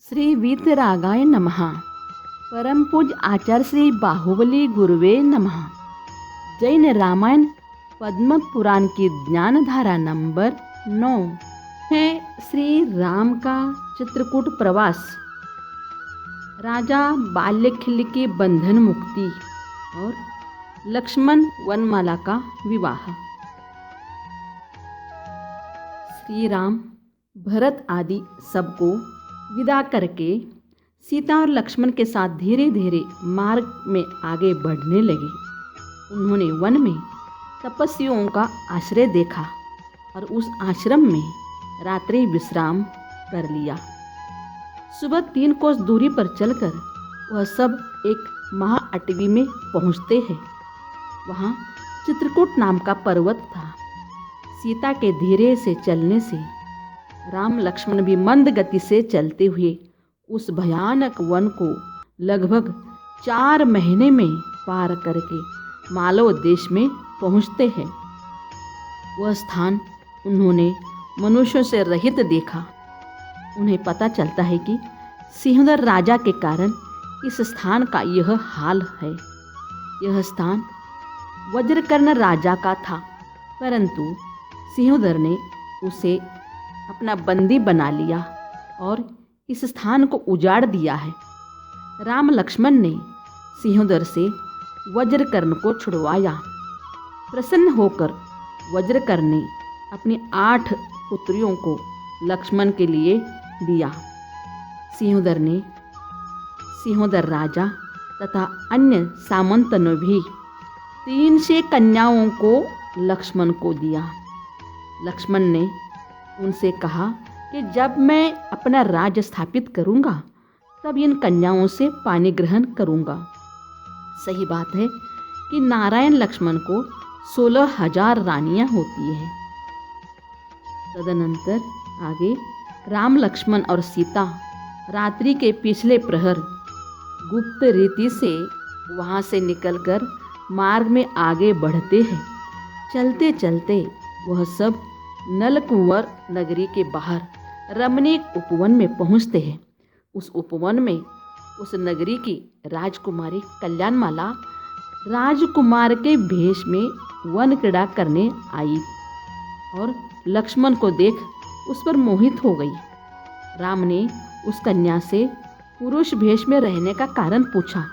श्री वीतरागाय नमः। परम पूज्य आचार्य श्री बाहुबली गुरुवे नमः। जैन रामायण पद्म पुराण की ज्ञानधारा नंबर 9 है श्री राम का चित्रकूट प्रवास, राजा बाल्यखिल्य की बंधन मुक्ति और लक्ष्मण वनमाला का विवाह। श्री राम भरत आदि सबको विदा करके सीता और लक्ष्मण के साथ धीरे धीरे मार्ग में आगे बढ़ने लगे। उन्होंने वन में तपस्वियों का आश्रय देखा और उस आश्रम में रात्रि विश्राम कर लिया। सुबह 3 कोस दूरी पर चलकर वह सब एक महाअटवी में पहुँचते हैं। वहाँ चित्रकूट नाम का पर्वत था। सीता के धीरे से चलने से राम लक्ष्मण भी मंद गति से चलते हुए उस भयानक वन को लगभग 4 महीने में पार करके मालव देश में पहुँचते हैं। वह स्थान उन्होंने मनुष्यों से रहित देखा। उन्हें पता चलता है कि सिंहदर राजा के कारण इस स्थान का यह हाल है। यह स्थान वज्रकर्ण राजा का था, परंतु सिंहदर ने उसे अपना बंदी बना लिया और इस स्थान को उजाड़ दिया है। राम लक्ष्मण ने सिंहदर से वज्रकर्ण को छुड़वाया। प्रसन्न होकर वज्रकर्ण ने अपनी 8 पुत्रियों को लक्ष्मण के लिए दिया। सिंहदर ने सिंहदर राजा तथा अन्य सामंत ने भी 300 कन्याओं को लक्ष्मण को दिया। लक्ष्मण ने उनसे कहा कि जब मैं अपना राज्य स्थापित करूंगा तब इन कन्याओं से पानी ग्रहण करूंगा। सही बात है कि नारायण लक्ष्मण को 16,000 रानियां होती हैं। तदनंतर आगे राम लक्ष्मण और सीता रात्रि के पिछले प्रहर गुप्त रीति से वहां से निकलकर मार्ग में आगे बढ़ते हैं। चलते चलते वह सब नलकुंवर नगरी के बाहर रमणीक उपवन में पहुंचते हैं। उस उपवन में उस नगरी की राजकुमारी कल्याणमाला राजकुमार के भेष में वन क्रीड़ा करने आई और लक्ष्मण को देख उस पर मोहित हो गई। राम ने उस कन्या से पुरुष भेष में रहने का कारण पूछा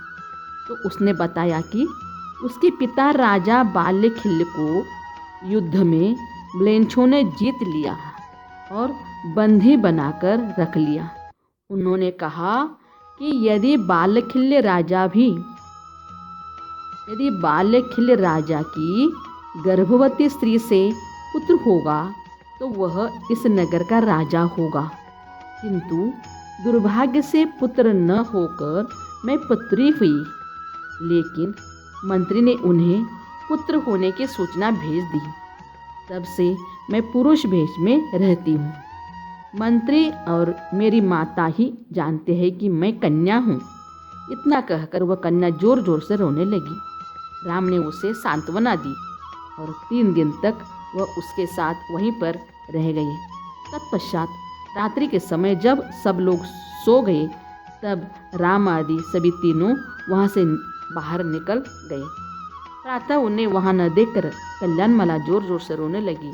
तो उसने बताया कि उसके पिता राजा बाल्यखिल्य को युद्ध में म्लेच्छों ने जीत लिया और बंदी बनाकर रख लिया। उन्होंने कहा कि यदि बाल्यखिल्य राजा की गर्भवती स्त्री से पुत्र होगा तो वह इस नगर का राजा होगा, किंतु दुर्भाग्य से पुत्र न होकर मैं पुत्री हुई। लेकिन मंत्री ने उन्हें पुत्र होने की सूचना भेज दी। तब से मैं पुरुष भेष में रहती हूँ। मंत्री और मेरी माता ही जानते हैं कि मैं कन्या हूँ। इतना कहकर वह कन्या जोर जोर से रोने लगी। राम ने उसे सांत्वना दी और 3 दिन तक वह उसके साथ वहीं पर रह गई। तत्पश्चात रात्रि के समय जब सब लोग सो गए तब राम आदि सभी तीनों वहाँ से बाहर निकल गए। प्रातः उन्हें वहाँ न देखकर कल्याणमाला जोर जोर से रोने लगी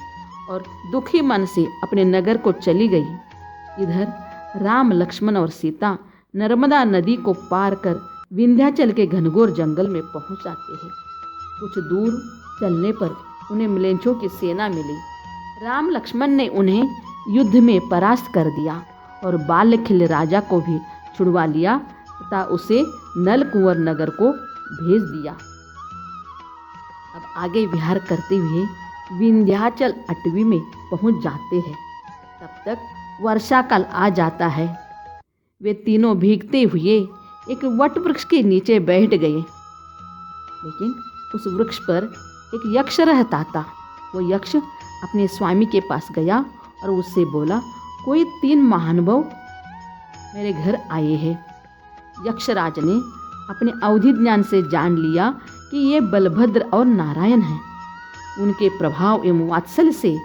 और दुखी मन से अपने नगर को चली गई। इधर राम लक्ष्मण और सीता नर्मदा नदी को पार कर विंध्याचल के घनघोर जंगल में पहुंच जाते हैं। कुछ दूर चलने पर उन्हें म्लेच्छों की सेना मिली। राम लक्ष्मण ने उन्हें युद्ध में परास्त कर दिया और बाल्यखिल्य राजा को भी छुड़वा लिया तथा उसे नलकुंवर नगर को भेज दिया। अब आगे विहार करते हुए विंध्याचल अटवी में पहुंच जाते हैं। तब तक वर्षा काल आ जाता है। वे तीनों भीगते हुए एक वट वृक्ष के नीचे बैठ गए। लेकिन उस वृक्ष पर एक यक्ष रहता था। वो यक्ष अपने स्वामी के पास गया और उससे बोला, कोई 3 महानुभाव मेरे घर आए हैं। यक्षराज ने अपने अवधि ज्ञान से जान लिया कि ये बलभद्र और नारायण हैं। उनके प्रभाव एवं वात्सल्य से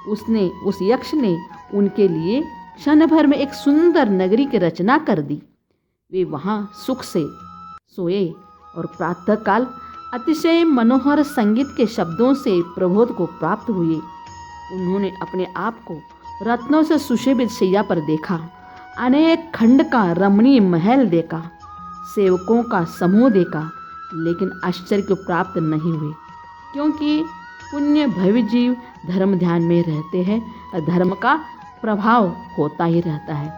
उस यक्ष ने उनके लिए क्षण भर में एक सुंदर नगरी की रचना कर दी। वे वहाँ सुख से सोए और प्रातःकाल अतिशय मनोहर संगीत के शब्दों से प्रबोध को प्राप्त हुए। उन्होंने अपने आप को रत्नों से सुशोभित शैया पर देखा, अनेक खंड का रमणीय महल देखा, सेवकों का समूह देखा, लेकिन आश्चर्य को प्राप्त नहीं हुए, क्योंकि पुण्य भव्य जीव धर्म ध्यान में रहते हैं और धर्म का प्रभाव होता ही रहता है।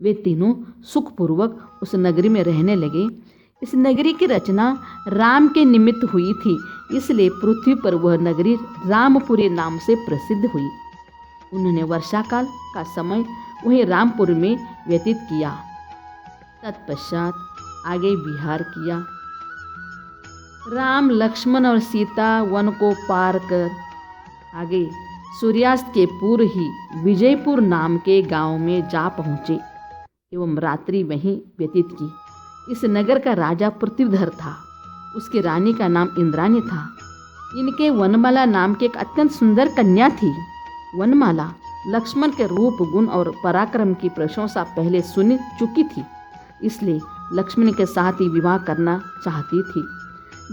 वे तीनों सुखपूर्वक उस नगरी में रहने लगे। इस नगरी की रचना राम के निमित्त हुई थी, इसलिए पृथ्वी पर वह नगरी रामपुरी नाम से प्रसिद्ध हुई। उन्होंने वर्षाकाल का समय वहीं रामपुर में व्यतीत किया। तत्पश्चात आगे विहार किया। राम, लक्ष्मण और सीता वन को पार कर आगे सूर्यास्त के पूर्व ही विजयपुर नाम के गांव में जा पहुँचे एवं रात्रि वहीं व्यतीत की। इस नगर का राजा पृथ्वीधर था। उसकी रानी का नाम इंद्राणी था। इनके वनमाला नाम की एक अत्यंत सुंदर कन्या थी। वनमाला लक्ष्मण के रूप, गुण और पराक्रम की प्रशंसा पहले सुन चुकी थी, इसलिए लक्ष्मण के साथ ही विवाह करना चाहती थी।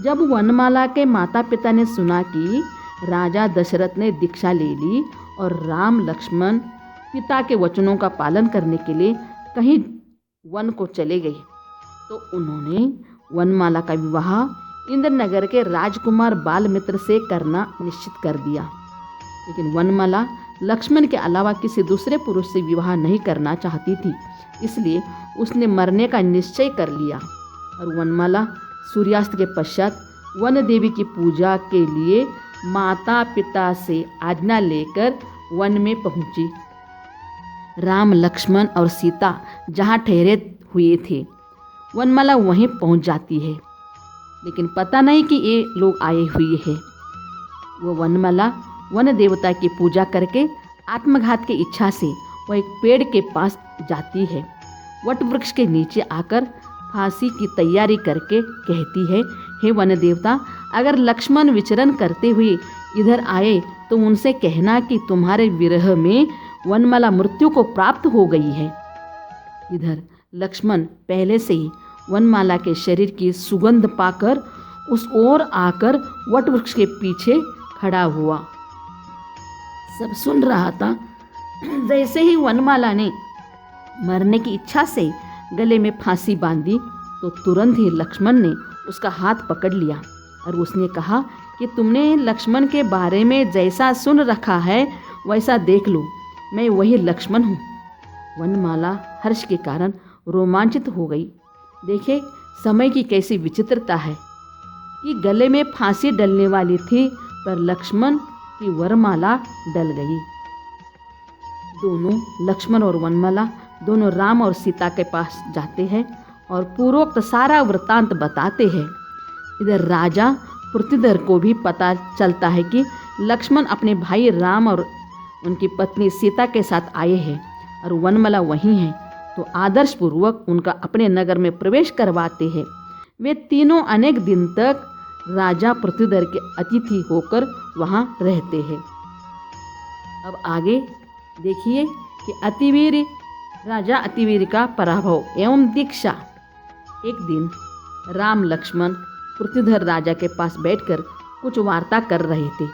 जब वनमाला के माता पिता ने सुना कि राजा दशरथ ने दीक्षा ले ली और राम लक्ष्मण पिता के वचनों का पालन करने के लिए कहीं वन को चले गए, तो उन्होंने वनमाला का विवाह इंद्रनगर के राजकुमार बालमित्र से करना निश्चित कर दिया। लेकिन वनमाला लक्ष्मण के अलावा किसी दूसरे पुरुष से विवाह नहीं करना चाहती थी, इसलिए उसने मरने का निश्चय कर लिया और वनमाला सूर्यास्त के पश्चात वन देवी की पूजा के लिए माता पिता से आज्ञा लेकर वन में पहुंची। राम, लक्ष्मण और सीता जहां ठहरे हुए थे, वनमाला वहीं पहुंच जाती है, लेकिन पता नहीं कि ये लोग आए हुए हैं। वो वनमाला वन देवता की पूजा करके आत्मघात की इच्छा से वह एक पेड़ के पास जाती है। वट वृक्ष के नीचे आकर फांसी की तैयारी करके कहती है, हे वन देवता, अगर लक्ष्मण विचरण करते हुए इधर आए तो उनसे कहना कि तुम्हारे विरह में वनमाला मृत्यु को प्राप्त हो गई है। इधर लक्ष्मण पहले से ही वनमाला के शरीर की सुगंध पाकर उस ओर आकर वटवृक्ष के पीछे खड़ा हुआ। सब सुन रहा था। जैसे ही वनमाला ने मरने की इच्छा से गले में फांसी बांधी, तो तुरंत ही लक्ष्मण ने उसका हाथ पकड़ लिया और उसने कहा कि तुमने लक्ष्मण के बारे में जैसा सुन रखा है वैसा देख लो, मैं वही लक्ष्मण हूँ। वनमाला हर्ष के कारण रोमांचित हो गई। देखे समय की कैसी विचित्रता है कि गले में फांसी डलने वाली थी, पर लक्ष्मण की वरमाला डल गई। दोनों लक्ष्मण और वनमाला दोनों राम और सीता के पास जाते हैं और पूर्वोक्त सारा वृत्तांत बताते हैं। इधर राजा पृथ्वीधर को भी पता चलता है कि लक्ष्मण अपने भाई राम और उनकी पत्नी सीता के साथ आए हैं और वनमाला वहीं है, तो आदर्शपूर्वक उनका अपने नगर में प्रवेश करवाते हैं। वे तीनों अनेक दिन तक राजा पृथ्वीधर के अतिथि होकर वहाँ रहते हैं। अब आगे देखिए कि अतिवीर राजा अतिवीर का पराभव एवं दीक्षा। एक दिन राम लक्ष्मण पृथ्वीधर राजा के पास बैठकर कुछ वार्ता कर रहे थे।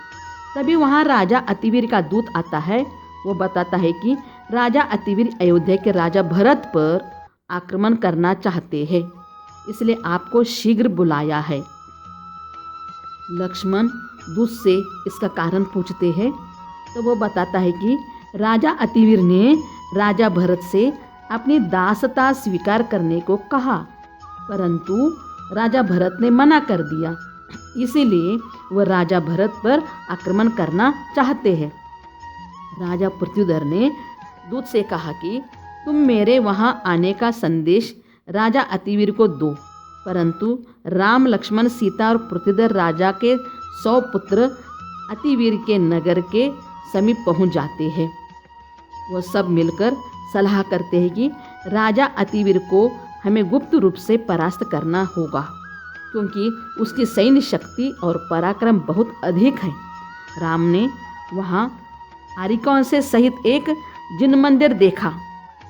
तभी वहाँ राजा अतिवीर का दूत आता है। वो बताता है कि राजा अतिवीर अयोध्या के राजा भरत पर आक्रमण करना चाहते हैं, इसलिए आपको शीघ्र बुलाया है। लक्ष्मण दूत से इसका कारण पूछते हैं, तो वो बताता है कि राजा अतिवीर ने राजा भरत से अपनी दासता स्वीकार करने को कहा, परंतु राजा भरत ने मना कर दिया, इसीलिए वह राजा भरत पर आक्रमण करना चाहते हैं। राजा पृथ्वीधर ने दूत से कहा कि तुम मेरे वहाँ आने का संदेश राजा अतिवीर को दो, परंतु राम, लक्ष्मण, सीता और पृथ्वीधर राजा के 100 पुत्र अतिवीर के नगर के समीप पहुँच जाते हैं। वह सब मिलकर सलाह करते हैं कि राजा अतिवीर को हमें गुप्त रूप से परास्त करना होगा, क्योंकि उसकी सैन्य शक्ति और पराक्रम बहुत अधिक है। राम ने वहाँ आरिकों से सहित एक जिन मंदिर देखा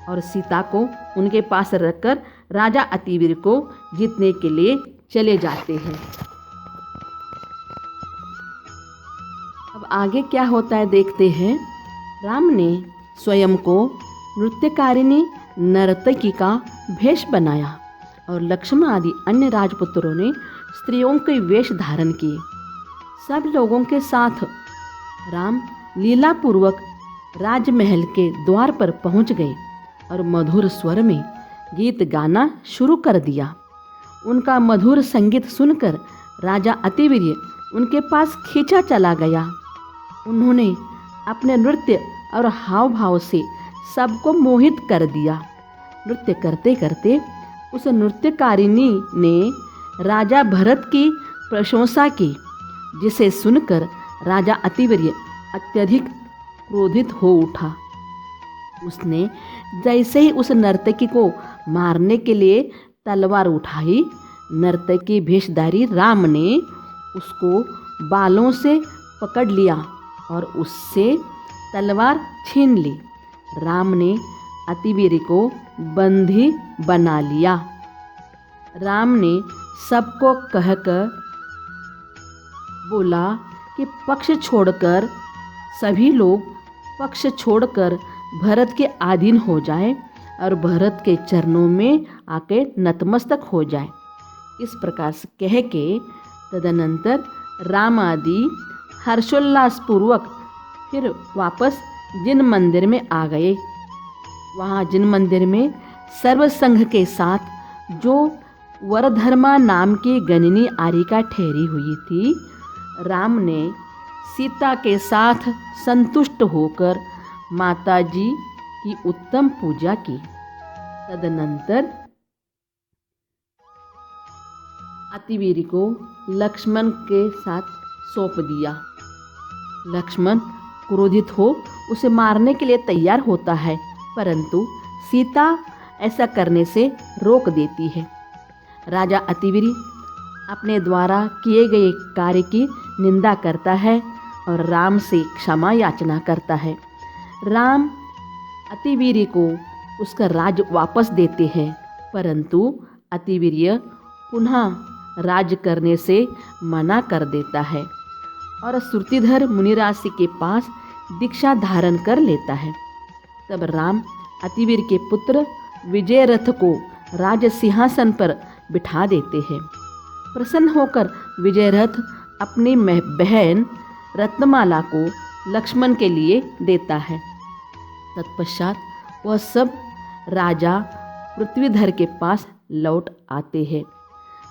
और सीता को उनके पास रखकर राजा अतिवीर को जीतने के लिए चले जाते हैं। अब आगे क्या होता है देखते हैं। राम ने स्वयं को नृत्यकारिणी नर्तकी का भेष बनाया और लक्ष्मण आदि अन्य राजपुत्रों ने स्त्रियों के वेश धारण किए। सब लोगों के साथ राम लीलापूर्वक राजमहल के द्वार पर पहुंच गए और मधुर स्वर में गीत गाना शुरू कर दिया। उनका मधुर संगीत सुनकर राजा अतिवीर्य उनके पास खींचा चला गया। उन्होंने अपने नृत्य और हाव भाव से सबको मोहित कर दिया। नृत्य करते करते उस नृत्यकारिणी ने राजा भरत की प्रशंसा की, जिसे सुनकर राजा अतिवीर्य अत्यधिक क्रोधित हो उठा। उसने जैसे ही उस नर्तकी को मारने के लिए तलवार उठाई, नर्तकी भेषधारी राम ने उसको बालों से पकड़ लिया और उससे तलवार छीन ली। राम ने अतिवीर को बंदी बना लिया। राम ने सबको कहकर बोला कि सभी लोग पक्ष छोड़कर भरत के अधीन हो जाए और भरत के चरणों में आके नतमस्तक हो जाए। इस प्रकार से कह के तदनंतर राम आदि हर्षोल्लासपूर्वक फिर वापस जिन मंदिर में आ गए। वहाँ जिन मंदिर में सर्वसंघ के साथ जो वरधर्मा नाम की गणनी आरिका ठहरी हुई थी, राम ने सीता के साथ संतुष्ट होकर माताजी की उत्तम पूजा की। तदनंतर अतिवीर को लक्ष्मण के साथ सौंप दिया। लक्ष्मण क्रोधित हो उसे मारने के लिए तैयार होता है, परंतु सीता ऐसा करने से रोक देती है। राजा अतिवीर अपने द्वारा किए गए कार्य की निंदा करता है और राम से क्षमा याचना करता है। राम अतिवीर को उसका राज वापस देते हैं, परंतु अतिवीर पुनः राज करने से मना कर देता है और श्रुतिधर मुनिराशि के पास दीक्षा धारण कर लेता है। तब राम अतिवीर के पुत्र विजयरथ को राज सिंहासन पर बिठा देते हैं। प्रसन्न होकर विजयरथ अपनी बहन रत्नमाला को लक्ष्मण के लिए देता है। तत्पश्चात वह सब राजा पृथ्वीधर के पास लौट आते हैं।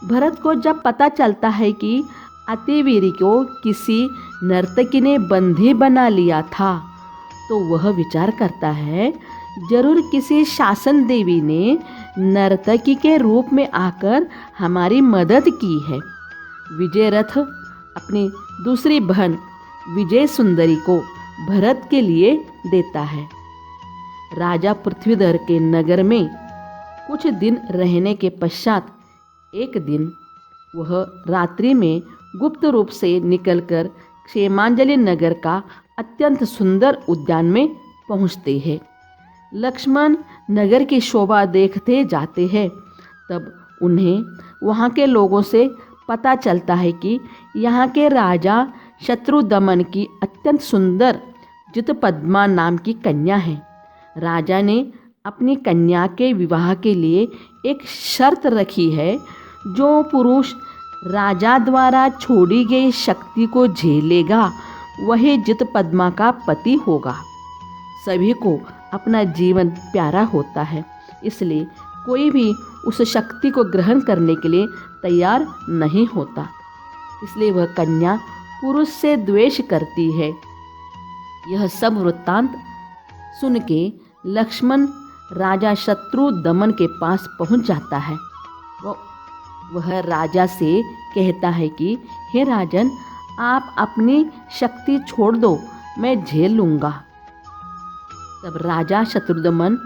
भरत को जब पता चलता है कि अतिवीर को किसी नर्तकी ने बंदी बना लिया था, तो वह विचार करता है जरूर किसी शासन देवी ने नर्तकी के रूप में आकर हमारी मदद की है। विजयरथ अपनी दूसरी बहन विजय सुंदरी को भरत के लिए देता है। राजा पृथ्वीधर के नगर में कुछ दिन रहने के पश्चात एक दिन वह रात्रि में गुप्त रूप से निकलकर क्षेमांजलि नगर का अत्यंत सुंदर उद्यान में पहुंचते हैं। लक्ष्मण नगर की शोभा देखते जाते हैं। तब उन्हें वहाँ के लोगों से पता चलता है कि यहाँ के राजा शत्रुदमन की अत्यंत सुंदर जितपद्मा नाम की कन्या है। राजा ने अपनी कन्या के विवाह के लिए एक शर्त रखी है, जो पुरुष राजा द्वारा छोड़ी गई शक्ति को झेलेगा वही जितपद्मा का पति होगा। सभी को अपना जीवन प्यारा होता है, इसलिए कोई भी उस शक्ति को ग्रहण करने के लिए तैयार नहीं होता। इसलिए वह कन्या पुरुष से द्वेष करती है। यह सब वृत्तांत सुन के लक्ष्मण राजा शत्रुदमन के पास पहुंच जाता है। वह राजा से कहता है कि हे राजन, आप अपनी शक्ति छोड़ दो, मैं झेल लूँगा। तब राजा शत्रुदमन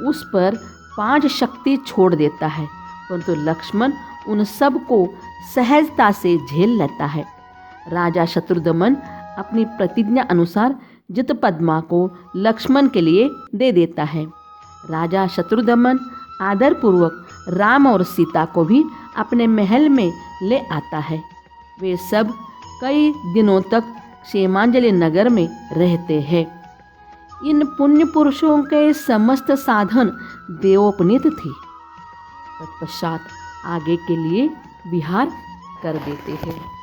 उस पर 5 शक्ति छोड़ देता है, परंतु लक्ष्मण उन सब को सहजता से झेल लेता है। राजा शत्रुदमन अपनी प्रतिज्ञा अनुसार जित पद्मा को लक्ष्मण के लिए दे देता है। राजा शत्रुदमन आदरपूर्वक राम और सीता को भी अपने महल में ले आता है। वे सब कई दिनों तक क्षेमांजलि नगर में रहते हैं। इन पुण्य पुरुषों के समस्त साधन देवोपनीत थे। तत्पश्चात आगे के लिए विहार कर देते हैं।